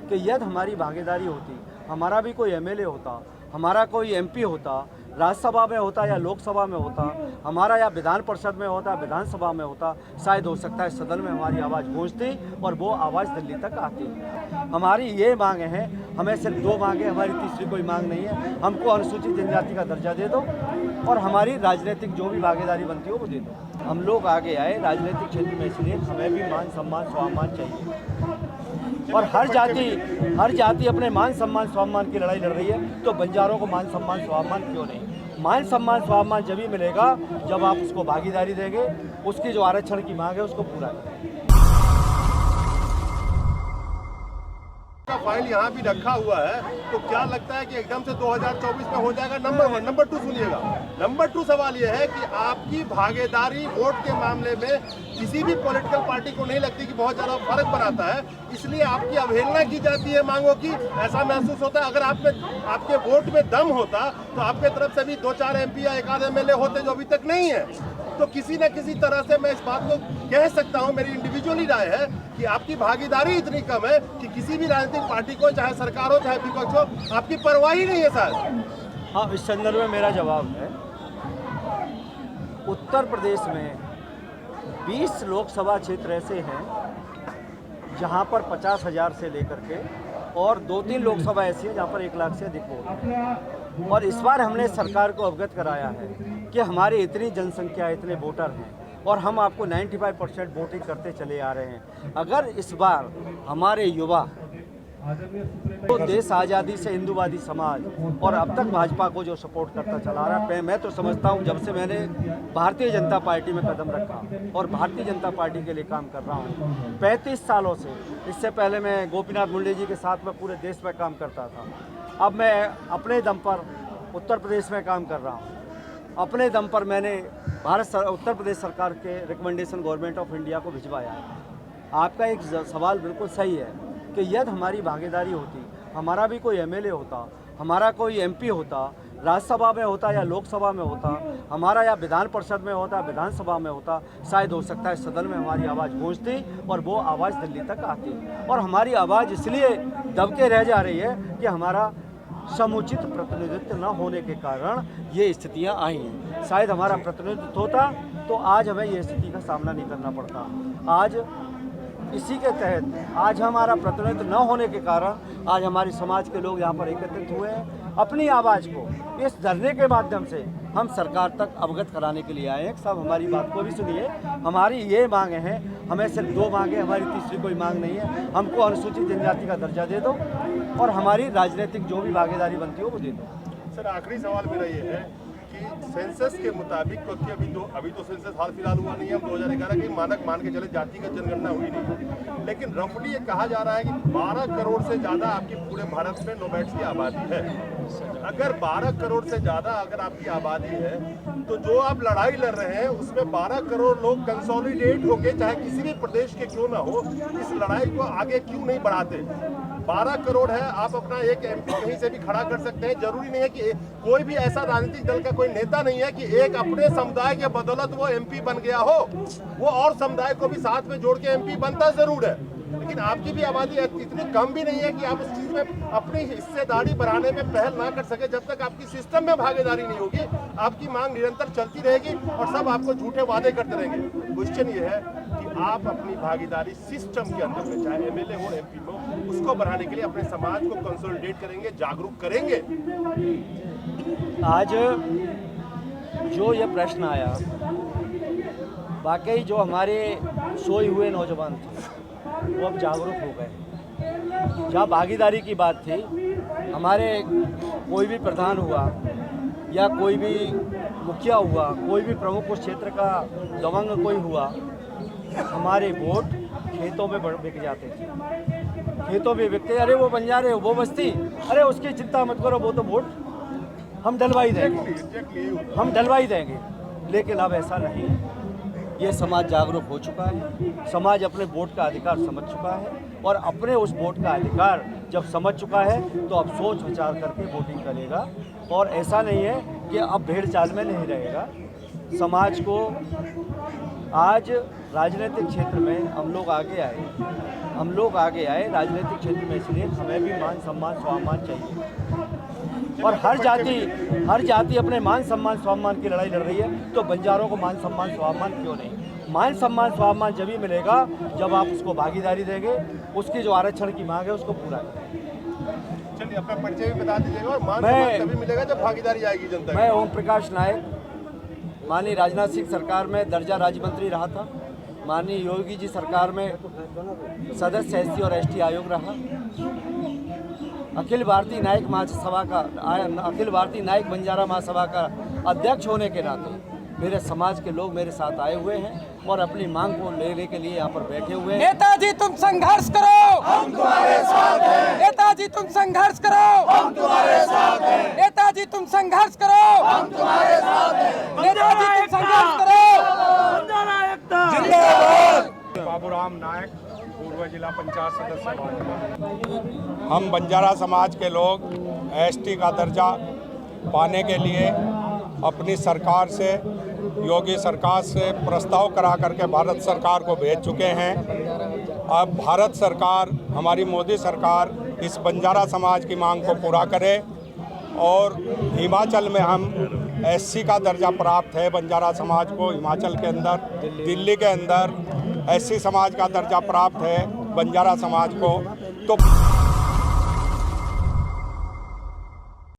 कि यदि हमारी भागीदारी होती, हमारा भी कोई एमएलए होता, हमारा कोई एमपी होता, राज्यसभा में होता या लोकसभा में होता, हमारा या विधान परिषद में होता, विधानसभा में होता, शायद हो सकता है सदन में हमारी आवाज़ पहुंचती और वो आवाज़ दिल्ली तक आती। हमारी ये मांग है, हमें सिर्फ 2 मांगे, हमारी तीसरी कोई मांग नहीं है। हमको अनुसूचित जनजाति का दर्जा दे दो और हमारी राजनीतिक जो भी भागीदारी बनती हो वो दे दो। हम लोग आगे आए राजनीतिक क्षेत्र में, इसलिए हमें भी मान सम्मान स्वाभिमान चाहिए। और हर जाति अपने मान सम्मान स्वाभिमान की लड़ाई लड़ रही है, तो बंजारों को मान सम्मान स्वाभिमान क्यों नहीं? मान सम्मान स्वाभिमान जब ही मिलेगा जब आप उसको भागीदारी देंगे, उसकी जो आरक्षण की मांग है उसको पूरा करेंगे। फाइल यहाँ भी रखा हुआ है, तो क्या लगता है कि एकदम से 2024 में हो जाएगा? नंबर 1। नंबर 2 सुनिएगा। नंबर 2 सवाल यह है कि आपकी भागीदारी वोट के मामले में किसी भी पॉलिटिकल पार्टी को नहीं लगती कि बहुत ज्यादा फर्क बनाता है, इसलिए आपकी अवहेलना की जाती है मांगों की, ऐसा महसूस होता है। अगर आपके वोट में दम होता तो आपके तरफ से भी 2-4 एमपी या 1 आध एमएलए होते जो अभी तक नहीं है। तो किसी न किसी तरह से मैं इस बात को कह सकता हूं, मेरी इंडिविजुअली राय है कि आपकी भागीदारी इतनी कम है कि किसी भी राजनीतिक पार्टी को, चाहे सरकार हो चाहे विपक्ष हो, आपकी परवाह ही नहीं है शायद। हाँ, इस संदर्भ में मेरा जवाब है, उत्तर प्रदेश में 20 लोकसभा क्षेत्र ऐसे हैं जहां पर 50,000 से लेकर के और 2-3 लोकसभा ऐसी है जहां पर 1 लाख से अधिक वोट है। और इस बार हमने सरकार को अवगत कराया है कि हमारी इतनी जनसंख्या, इतने वोटर हैं और हम आपको 95% वोटिंग करते चले आ रहे हैं। अगर इस बार हमारे युवा तो देश आज़ादी से हिंदूवादी समाज और अब तक भाजपा को जो सपोर्ट करता चला रहा है, मैं तो समझता हूं जब से मैंने भारतीय जनता पार्टी में कदम रखा और भारतीय जनता पार्टी के लिए काम कर रहा हूं 35 सालों से। इससे पहले मैं गोपीनाथ मुंडे जी के साथ में पूरे देश में काम करता था। अब मैं अपने दम पर उत्तर प्रदेश में काम कर रहा हूँ। अपने दम पर मैंने उत्तर प्रदेश सरकार के रिकमेंडेशन गवर्नमेंट ऑफ इंडिया को भिजवाया है। आपका एक सवाल बिल्कुल सही है कि यदि हमारी भागीदारी होती, हमारा भी कोई एमएलए होता, हमारा कोई एमपी होता, राज्यसभा में होता या लोकसभा में होता, हमारा या विधान परिषद में होता, विधानसभा में होता, शायद हो सकता है सदन में हमारी आवाज़ पहुंचती और वो आवाज़ दिल्ली तक आती। और हमारी आवाज़ इसलिए दबके रह जा रही है कि हमारा समुचित प्रतिनिधित्व न होने के कारण ये स्थितियां आई हैं। शायद हमारा प्रतिनिधित्व होता तो आज हमें ये स्थिति का सामना नहीं करना पड़ता। आज इसी के तहत आज हमारा प्रतिनिधित्व न होने के कारण आज हमारे समाज के लोग यहाँ पर एकत्रित हुए हैं। अपनी आवाज़ को इस धरने के माध्यम से हम सरकार तक अवगत कराने के लिए आए हैं। सब हमारी बात को भी सुनिए। हमारी ये मांग है, हमें सिर्फ 2 मांगे, हमारी तीसरी कोई मांग नहीं है। हमको अनुसूचित जनजाति का दर्जा दे दो और हमारी राजनीतिक जो भी भागीदारी बनती हो वो दे दो। सर, आखिरी सवाल मेरा ये है कि सेंसस के मुताबिक, क्योंकि अभी तो सेंसस हाल फिलहाल हुआ नहीं है, हम 2011 के मानक मान के चले, जातिगत जनगणना हुई नहीं, लेकिन रफली ये कहा जा रहा है कि 12 करोड़ से ज़्यादा आपकी पूरे भारत में नोमैड्स की आबादी है। अगर 12 करोड़ से ज़्यादा अगर आपकी आबादी है तो जो आप लड़ाई लड़ रहे हैं उसमें 12 करोड़ लोग कंसोलिडेट होके, चाहे किसी भी प्रदेश के क्यों ना हो, इस लड़ाई को आगे क्यों नहीं बढ़ाते? 12 करोड़ है, आप अपना एक एमपी कहीं से भी खड़ा कर सकते हैं। जरूरी नहीं है कि कोई भी ऐसा राजनीतिक दल का कोई नेता नहीं है कि एक अपने समुदाय के बदौलत वो एमपी बन गया हो, वो और समुदाय को भी साथ में जोड़ के एमपी बनता जरूर है। लेकिन आपकी भी आबादी इतनी कम भी नहीं है कि आप उस चीज में अपनी हिस्सेदारी बढ़ाने में पहल ना कर सके। जब तक आपकी सिस्टम में भागीदारी नहीं होगी, आपकी मांग निरंतर चलती रहेगी और सब आपको झूठे वादे करते रहेंगे। क्वेश्चन ये है कि आप अपनी भागीदारी सिस्टम के अंदर में, चाहे एमएलए हो, एमपी हो, उसको बढ़ाने के लिए अपने समाज को कंसोलिडेट करेंगे, जागरूक करेंगे। आज जो ये प्रश्न आया, वाकई जो हमारे सोए हुए नौजवान थे वो अब जागरूक हो गए। जहाँ भागीदारी की बात थी, हमारे कोई भी प्रधान हुआ या कोई भी मुखिया हुआ, कोई भी प्रमुख उस क्षेत्र का दबंग कोई हुआ, हमारे वोट खेतों में बिक जाते थे। खेतों में बिकते, अरे वो बंजारे, वो बस्ती, अरे उसकी चिंता मत करो, वो तो वोट हम डलवाई देंगे, हम डलवाई देंगे। लेकिन अब ऐसा नहीं, ये समाज जागरूक हो चुका है। समाज अपने वोट का अधिकार समझ चुका है और अपने उस वोट का अधिकार जब समझ चुका है तो अब सोच विचार करके वोटिंग करेगा। और ऐसा नहीं है कि अब भेड़ चाल में नहीं रहेगा। समाज को आज राजनीतिक क्षेत्र में हम लोग आगे आए राजनीतिक क्षेत्र में, इसलिए उन्हें भी मान सम्मान स्वाभिमान चाहिए। और हर जाति अपने मान सम्मान स्वाभिमान की लड़ाई लड़ रही है, तो बंजारों को मान सम्मान स्वाभिमान क्यों नहीं? मान सम्मान स्वाभिमान जब ही मिलेगा जब आप उसको भागीदारी देंगे, उसकी जो आरक्षण की मांग है उसको पूरा करेंगे। चलिए अपना परिचय भी बता दीजिएगा। और मान सम्मान तभी मिलेगा जब भागीदारी आएगी जनता की। मैं ओम प्रकाश नायक, माननीय राजनाथ सिंह सरकार में दर्जा राज्य मंत्री रहा था, माननीय योगी जी सरकार में सदस्य SC और ST आयोग रहा, अखिल भारतीय नायक महासभा का अखिल भारतीय नायक बंजारा महासभा का अध्यक्ष होने के नाते मेरे समाज के लोग मेरे साथ आए हुए हैं और अपनी मांग को लेने के लिए यहाँ पर बैठे हुए हैं। नेताजी तुम संघर्ष करो, हम तुम्हारे साथ हैं। नेताजी तुम संघर्ष करो, हम तुम्हारे साथ हैं। नेताजी तुम संघर्ष करो, हम तुम्हारे साथ हैं। नेताजी तुम संघर्ष करो, जिंदाबाद। बाबूराम नायक, पूर्व जिला पंचायत सदस्य। हम बंजारा समाज के लोग ST का दर्जा पाने के लिए अपनी सरकार से, योगी सरकार से प्रस्ताव करा करके भारत सरकार को भेज चुके हैं। अब भारत सरकार, हमारी मोदी सरकार इस बंजारा समाज की मांग को पूरा करे। और हिमाचल में हम SC का दर्जा प्राप्त है बंजारा समाज को, हिमाचल के अंदर, दिल्ली के अंदर SC समाज का दर्जा प्राप्त है बंजारा समाज को। तो